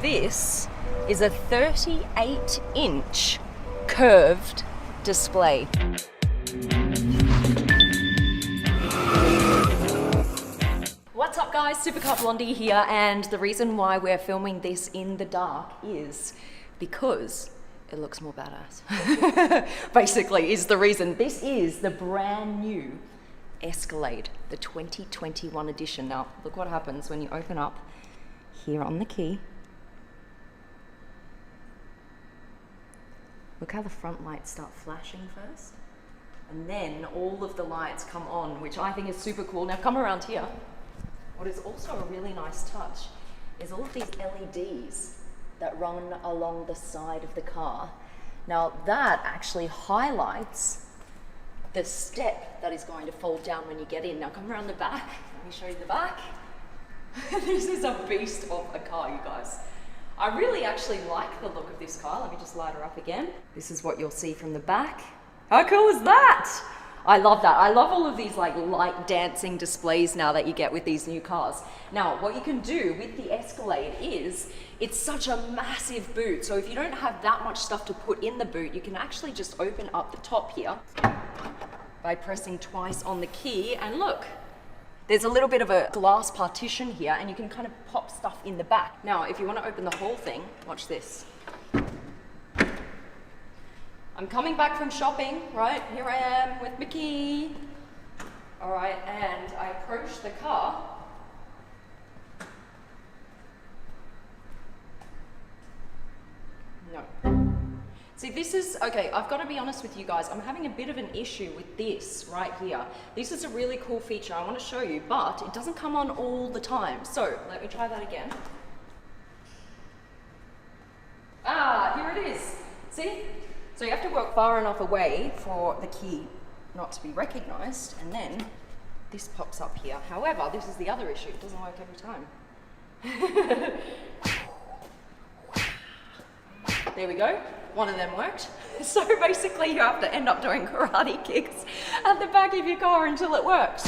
this is a 38-inch curved display. What's up guys, Supercar Blondie here, and the reason why we're filming this in the dark is because it looks more badass. Basically is the reason. This is the brand new Escalade, the 2021 edition. Now look what happens when you open up here on the key. Look how the front lights start flashing first, and then all of the lights come on, which I think is super cool. Now come around here. What is also a really nice touch is all of these LEDs that run along the side of the car. Now that actually highlights the step that is going to fold down when you get in. Now come around the back, let me show you the back. This is a beast of a car, you guys. I really actually like the look of this car. Let me just light her up again. This is what you'll see from the back. How cool is that? I love that. I love all of these like light dancing displays now that you get with these new cars. Now, what you can do with the Escalade is, it's such a massive boot. So if you don't have that much stuff to put in the boot, you can actually just open up the top here by pressing twice on the key, and look, there's a little bit of a glass partition here, and you can kind of pop stuff in the back. Now, if you want to open the whole thing, watch this. I'm coming back from shopping, right? Here I am with my key. All right, and I approach the car. No. See, this is, okay, I've got to be honest with you guys. I'm having a bit of an issue with this right here. This is a really cool feature I want to show you, but it doesn't come on all the time. So let me try that again. Ah, here it is. See? So you have to work far enough away for the key not to be recognized, and then this pops up here. However, this is the other issue. It doesn't work every time. There we go. One of them worked. So basically you have to end up doing karate kicks at the back of your car until it works.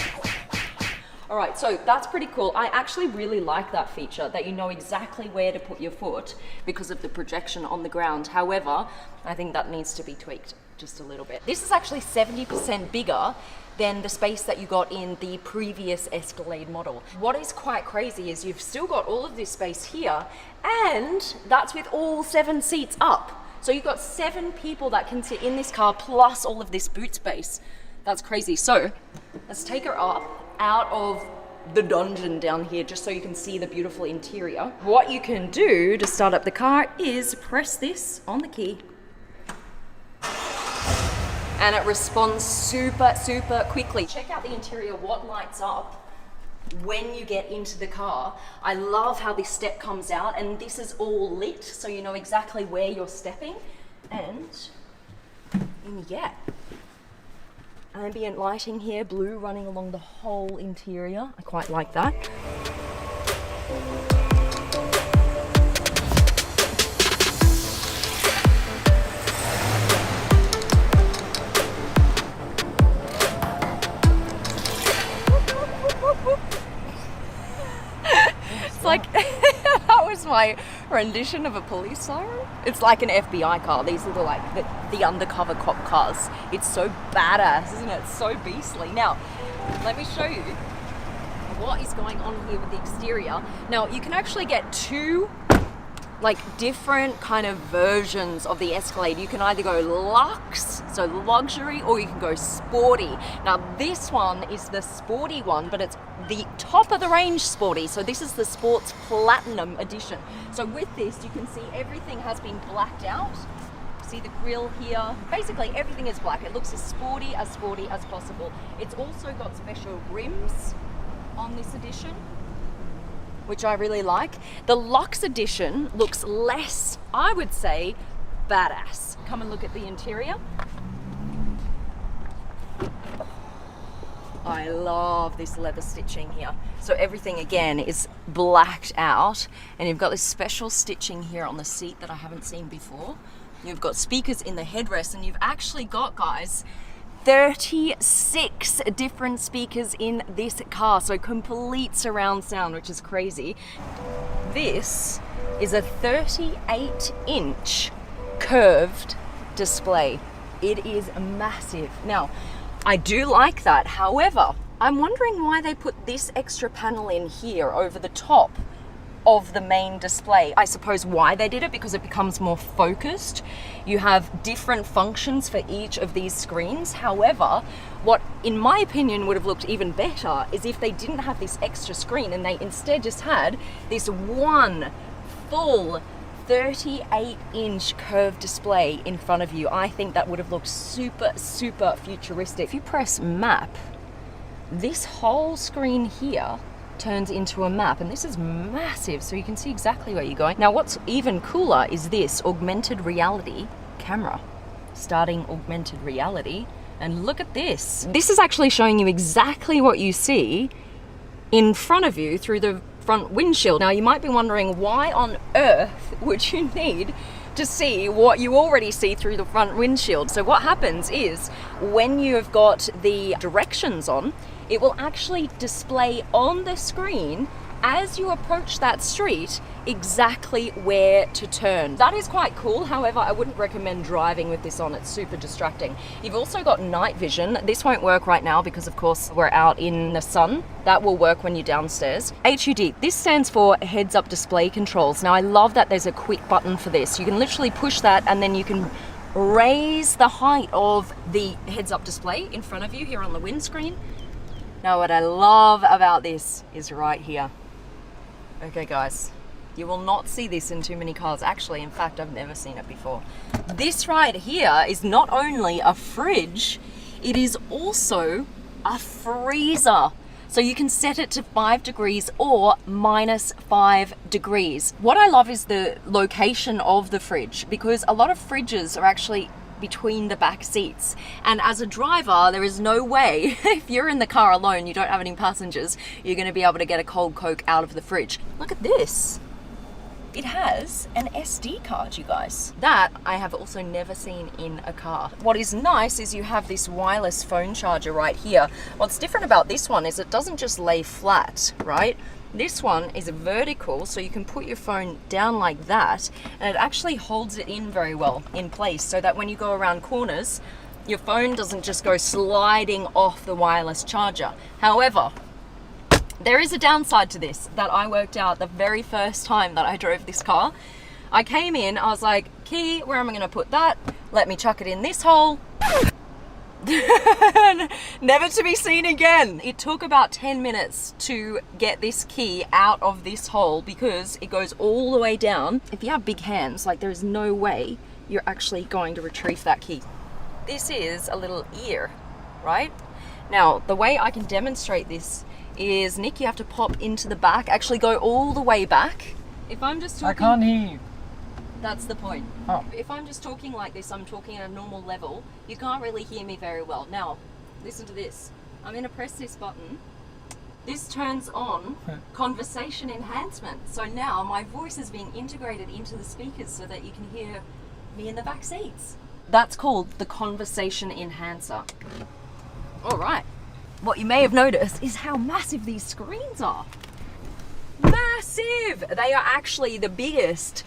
All right, so that's pretty cool. I actually really like that feature, that you know exactly where to put your foot because of the projection on the ground. However, I think that needs to be tweaked just a little bit. This is actually 70% bigger than the space that you got in the previous Escalade model. What is quite crazy is you've still got all of this space here, and that's with all 7 seats up. So you've got 7 people that can sit in this car plus all of this boot space. That's crazy. So let's take her up out of the dungeon down here just so you can see the beautiful interior. What you can do to start up the car is press this on the key, and it responds super quickly. Check out the interior, what lights up when you get into the car. I love how this step comes out, and this is all lit so you know exactly where you're stepping, and in you get. Ambient lighting here, blue running along the whole interior. I quite like that. It's like, that was my rendition of a police siren. It's like an FBI car. These are like the undercover cop cars. It's so badass, isn't it? It's so beastly. Now, let me show you what is going on here with the exterior. Now, you can actually get 2 like different kind of versions of the Escalade. You can either go luxe, so luxury, or you can go sporty. Now this one is the sporty one, but it's the top of the range sporty. So this is the Sports Platinum edition. So with this, you can see everything has been blacked out. See the grille here. Basically everything is black. It looks as sporty as possible. It's also got special rims on this edition, which I really like. The Luxe edition looks less, I would say, badass. Come and look at the interior. I love this leather stitching here. So everything again is blacked out, and you've got this special stitching here on the seat that I haven't seen before. You've got speakers in the headrest, and you've actually got, guys, 36 different speakers in this car, so complete surround sound, which is crazy. This is a 38-inch curved display. It is massive. Now, I do like that. However, I'm wondering why they put this extra panel in here over the top of the main display. I suppose why they did it, because it becomes more focused. You have different functions for each of these screens. However, what in my opinion would have looked even better is if they didn't have this extra screen and they instead just had this one full 38-inch curved display in front of you. I think that would have looked super, super futuristic. If you press map, this whole screen here turns into a map, and this is massive, so you can see exactly where you're going. Now, what's even cooler is this augmented reality camera. Starting augmented reality, and look at this. This is actually showing you exactly what you see in front of you through the front windshield. Now, you might be wondering, why on earth would you need to see what you already see through the front windshield? So what happens is, when you've got the directions on, it will actually display on the screen as you approach that street exactly where to turn. That is quite cool. However, I wouldn't recommend driving with this on. It's super distracting. You've also got night vision. This won't work right now because of course we're out in the sun. That will work when you're downstairs. HUD, this stands for heads up display controls. Now, I love that there's a quick button for this. You can literally push that and then you can raise the height of the heads up display in front of you here on the windscreen. Now, what I love about this is right here. Okay guys, you will not see this in too many cars. Actually, in fact, I've never seen it before. This right here is not only a fridge, it is also a freezer. So you can set it to 5 degrees or -5 degrees. What I love is the location of the fridge, because a lot of fridges are actually between the back seats, and as a driver there is no way, if you're in the car alone, you don't have any passengers, you're going to be able to get a cold Coke out of the fridge. Look at this, it has an SD card, you guys. That I have also never seen in a car. What is nice is you have this wireless phone charger right here. What's different about this one is it doesn't just lay flat, right? This one is vertical, so you can put your phone down like that, and it actually holds it in very well in place, so that when you go around corners, your phone doesn't just go sliding off the wireless charger. However, there is a downside to this that I worked out the very first time that I drove this car. I came in, I was like, key, where am I going to put that? Let me chuck it in this hole. Never to be seen again. It took about 10 minutes to get this key out of this hole because it goes all the way down. If you have big hands, like, there is no way you're actually going to retrieve that key. This is a little ear, right? Now, the way I can demonstrate this is, Nick, you have to pop into the back, actually go all the way back. If I'm just talking... I can't hear you. That's the point. Oh. If I'm just talking like this, I'm talking at a normal level, you can't really hear me very well. Now, listen to this. I'm going to press this button. This turns on conversation enhancement. So now my voice is being integrated into the speakers so that you can hear me in the back seats. That's called the conversation enhancer. All right. What you may have noticed is how massive these screens are. Massive! They are actually the biggest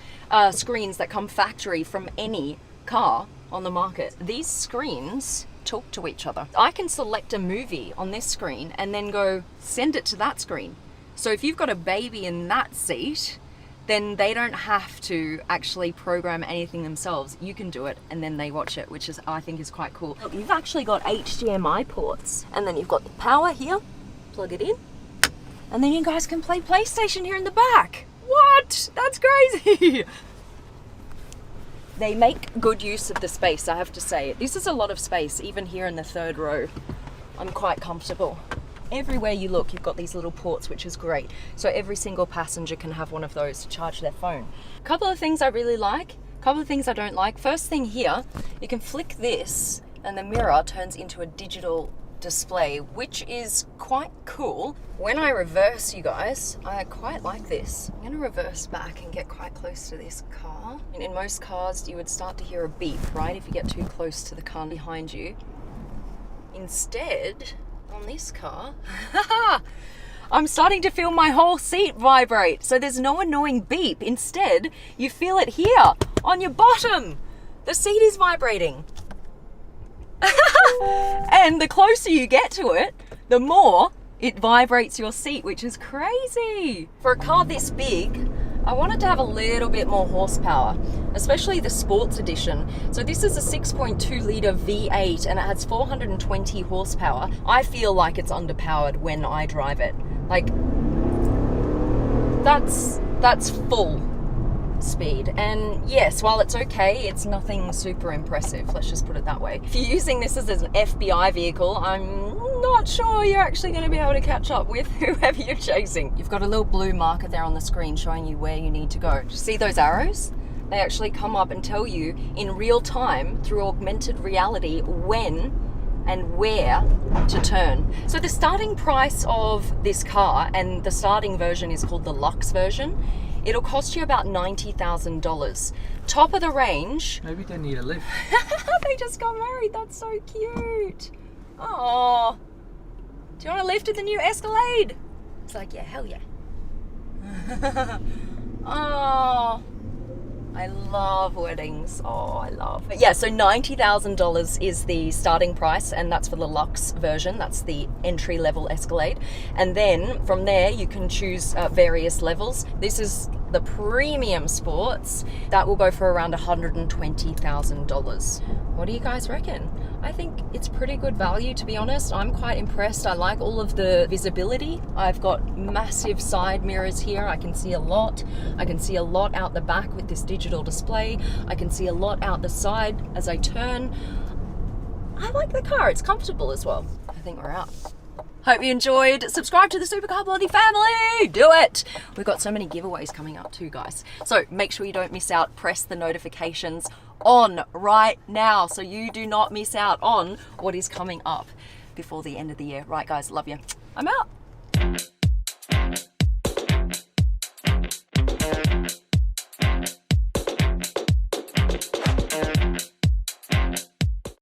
screens that come factory from any car on the market. These screens talk to each other. I can select a movie on this screen and then go send it to that screen. So if you've got a baby in that seat, then they don't have to actually program anything themselves. You can do it and then they watch it, which is, I think, is quite cool. Look, you've actually got HDMI ports, and then you've got the power here, plug it in, and then you guys can play PlayStation here in the back. What? That's crazy. They make good use of the space, I have to say. This is a lot of space, even here in the third row. I'm quite comfortable. Everywhere you look, you've got these little ports, which is great. So every single passenger can have one of those to charge their phone. A couple of things I really like, a couple of things I don't like. First thing here, you can flick this and the mirror turns into a digital display, which is quite cool. When I reverse, you guys, I quite like this. I'm going to reverse back and get quite close to this car. And in most cars, you would start to hear a beep, right, if you get too close to the car behind you. Instead, on this car, I'm starting to feel my whole seat vibrate. So there's no annoying beep. Instead, you feel it here on your bottom. The seat is vibrating. And the closer you get to it, the more it vibrates your seat, which is crazy. For a car this big, I wanted to have a little bit more horsepower, especially the sports edition. So this is a 6.2 litre V8 and it has 420 horsepower. I feel like it's underpowered when I drive it. Like, that's full speed. And yes, while it's okay, it's nothing super impressive. Let's just put it that way. If you're using this as an FBI vehicle, I'm not sure you're actually going to be able to catch up with whoever you're chasing. You've got a little blue marker there on the screen showing you where you need to go. See those arrows? They actually come up and tell you in real time through augmented reality when and where to turn. So the starting price of this car, and the starting version is called the Luxe version, it'll cost you about $90,000. Top of the range. Maybe they need a lift. They just got married. That's so cute. Oh, do you want to lift in the new Escalade? It's like, yeah, hell yeah. Oh, I love weddings. Oh, I love it. Yeah, so $90,000 is the starting price, and that's for the Luxe version. That's the entry-level Escalade. And then from there, you can choose various levels. This is the premium sports. That will go for around $120,000. What do you guys reckon? I think it's pretty good value, to be honest. I'm quite impressed. I like all of the visibility. I've got massive side mirrors here. I can see a lot. I can see a lot out the back with this digital display. I can see a lot out the side as I turn. I like the car. It's comfortable as well. I think we're out. Hope you enjoyed. Subscribe to the Supercar Blondie family. Do it. We've got so many giveaways coming up too, guys. So make sure you don't miss out. Press the notifications on right now so you do not miss out on what is coming up before the end of the year. Right, guys, love you. I'm out.